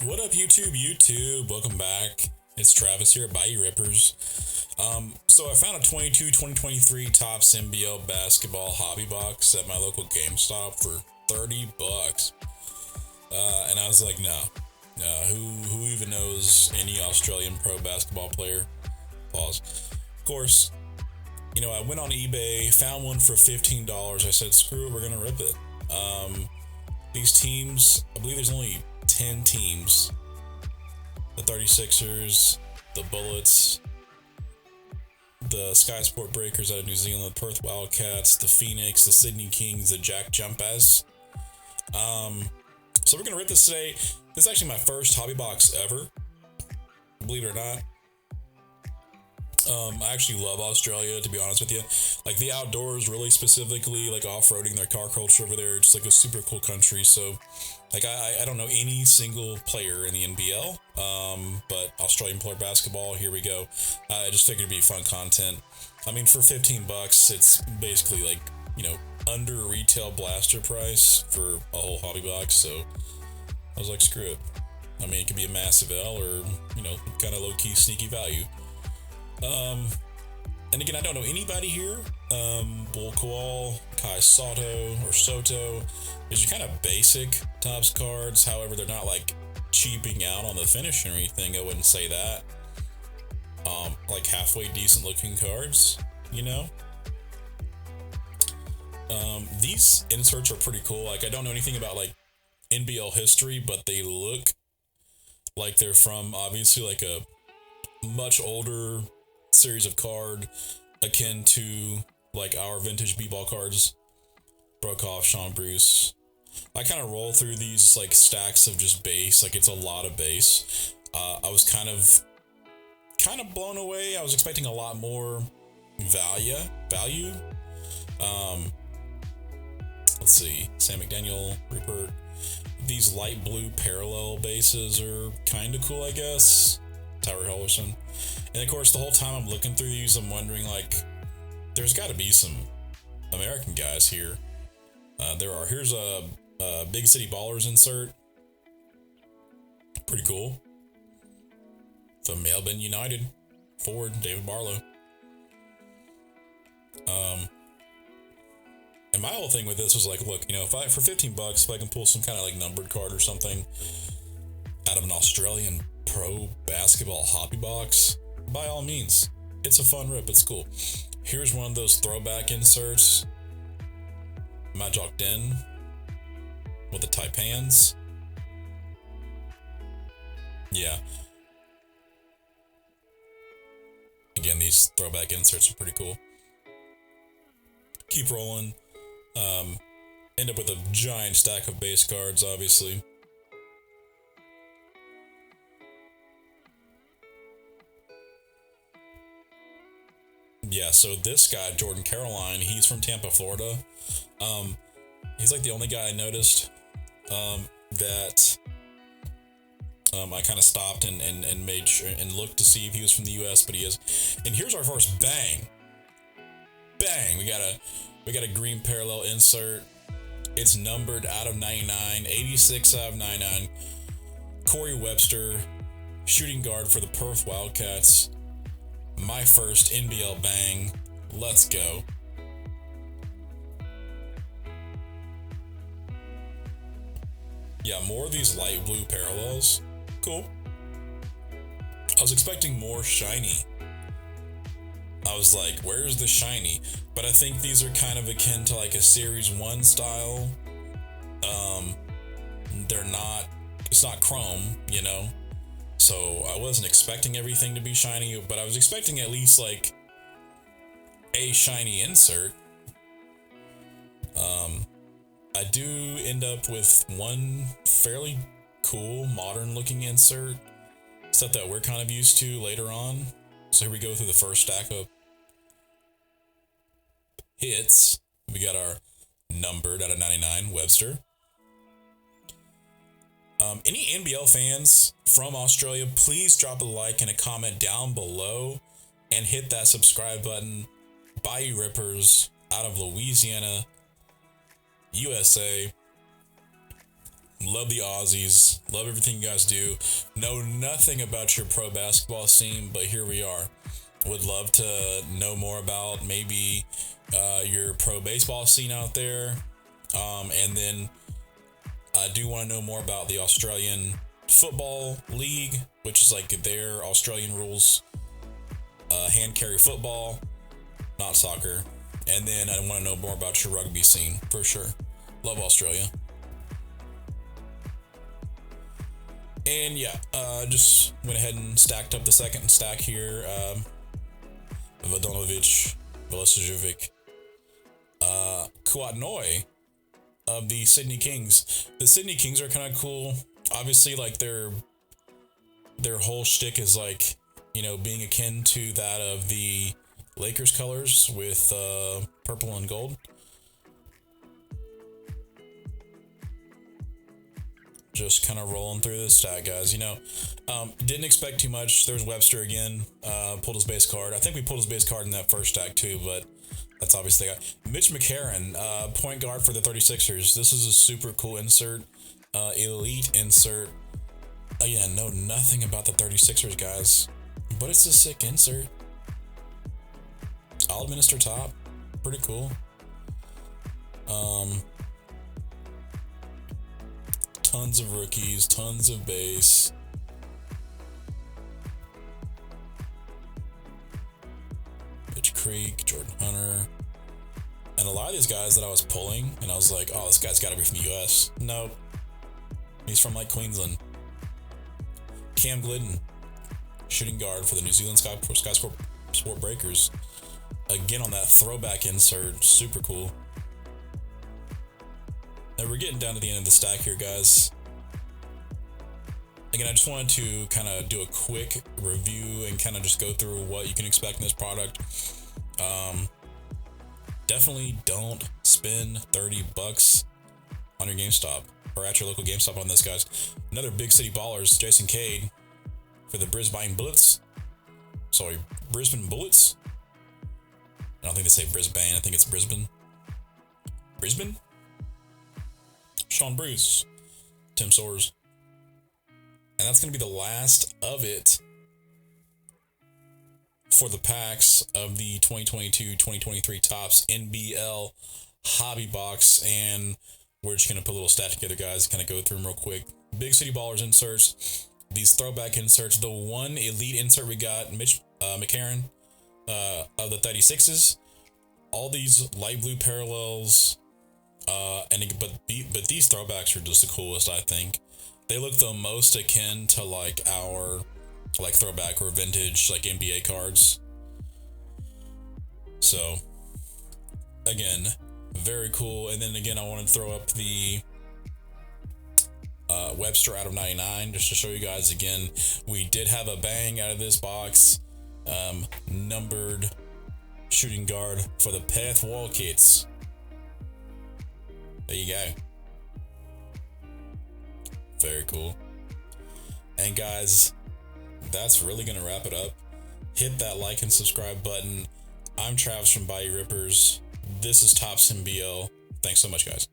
What up, YouTube? Welcome back. It's Travis here at Bayou Ripperz. So I found a 2023 Topps NBL basketball hobby box at my local GameStop for 30 bucks. And I was like, no, who even knows any Australian pro basketball player? Pause. Of course, I went on eBay, found one for $15. I said, screw it, we're gonna rip it. These teams, I believe there's only 10 teams. The 36ers, the Bullets, the Sky Sport Breakers out of New Zealand, the Perth Wildcats, the Phoenix, the Sydney Kings, the Jack Jumpers. So we're gonna rip this today. This is actually my first hobby box ever, believe it or not. I actually love Australia, to be honest with you. Like the outdoors, really specifically, like off-roading, their car culture over there, just like a super cool country. So, like I don't know any single player in the NBL, but Australian player basketball, here we go. I just figured it'd be fun content. I mean, for 15 bucks, it's basically like, under retail blaster price for a whole hobby box. So I was like, screw it. I mean, it could be a massive L or, kind of low-key sneaky value. And again, I don't know anybody here. Bull Koal, Kai Soto. These are kind of basic Topps cards. However, they're not like cheaping out on the finish or anything. I wouldn't say that. Like halfway decent looking cards, These inserts are pretty cool. Like I don't know anything about like NBL history, but they look like they're from obviously like a much older series of card akin to like our vintage b-ball cards. Brokoff, Sean Bruce. I kind of roll through these like stacks of just base, like it's a lot of base. I was kind of blown away. I was expecting a lot more value. Let's see, Sam McDaniel, Ripperz. These light blue parallel bases are kind of cool, I guess. Tyler Hellerson. And of course, the whole time I'm looking through these, I'm wondering, like, there's got to be some American guys here. Here's a Big City Ballers insert. Pretty cool. The Melbourne United forward, David Barlow. And my whole thing with this was like, look, for 15 bucks, if I can pull some kind of like numbered card or something out of an Australian pro basketball hobby box, by all means, it's a fun rip. It's cool. Here's one of those throwback inserts. Majok Den with the Taipans. Yeah. Again, these throwback inserts are pretty cool. Keep rolling. End up with a giant stack of base cards, obviously. Yeah, so this guy, Jordan Caroline, he's from Tampa, Florida. He's like the only guy I noticed that I kind of stopped and made sure and looked to see if he was from the US, but he is. And here's our first bang. We got a green parallel insert. It's numbered out of 99, 86 out of 99. Corey Webster, shooting guard for the Perth Wildcats. My first NBL bang. Let's go. Yeah, more of these light blue parallels. Cool. I was expecting more shiny. I was like, where's the shiny? But I think these are kind of akin to like a Series 1 style. It's not chrome, So I wasn't expecting everything to be shiny, but I was expecting at least like a shiny insert. I do end up with one fairly cool modern looking insert, stuff that we're kind of used to later on. So here we go through the first stack of hits. We got our numbered out of 99 Webster. Any NBL fans from Australia, please drop a like and a comment down below and hit that subscribe button. Bayou Ripperz out of Louisiana, USA. Love the Aussies. Love everything you guys do. Know nothing about your pro basketball scene, but here we are. Would love to know more about maybe your pro baseball scene out there. And then I do want to know more about the Australian Football League, which is like their Australian rules. Hand carry football, not soccer. And then I want to know more about your rugby scene, for sure. Love Australia. And yeah, just went ahead and stacked up the second stack here. Vodanovic, Velosevic, Kouatnoy of the Sydney Kings. The Sydney Kings are kind of cool. Obviously, like their whole shtick is like, you know, being akin to that of the Lakers colors with purple and gold. Just kind of rolling through this stack, guys. You know, didn't expect too much. There's Webster again. Pulled his base card. I think we pulled his base card in that first stack too, but that's obviously got Mitch McCarron, point guard for the 36ers. This is a super cool insert, elite insert. Again, know nothing about the 36ers, guys, but it's a sick insert. I'll administer top. Pretty cool. Tons of rookies, tons of base. Mitch Creek, Jordan Hunter. And a lot of these guys that I was pulling, and I was like, oh, this guy's got to be from the US. Nope. He's from like Queensland. Cam Glidden, shooting guard for the New Zealand Sky Sport Breakers. Again on that throwback insert, super cool. And we're getting down to the end of the stack here, guys. Again, I just wanted to kind of do a quick review and kind of just go through what you can expect in this product. Definitely don't spend $30 on your GameStop or at your local GameStop on this, guys. Another big city ballers, Jason Cade for the Brisbane Bullets. Sorry, Brisbane Bullets. I don't think they say Brisbane. I think it's Brisbane. Brisbane? Sean Bruce, Tim Soares. And that's going to be the last of it for the packs of the 2022-2023 Topps NBL Hobby Box. And we're just going to put a little stat together, guys, kind of go through them real quick. Big City Ballers inserts, these throwback inserts. The one elite insert we got, Mitch McCarron of the 36s. All these light blue parallels. But these throwbacks are just the coolest, I think. They look the most akin to like our like throwback or vintage like NBA cards. So again, very cool. And then again, I want to throw up the Webster out of 99 just to show you guys again. We did have a bang out of this box. Numbered shooting guard for the Perth Wildcats. There you go. Very cool. And guys, that's really going to wrap it up. Hit that like and subscribe button. I'm Travis from Bayou Ripperz. This is Topps NBL. Thanks so much, guys.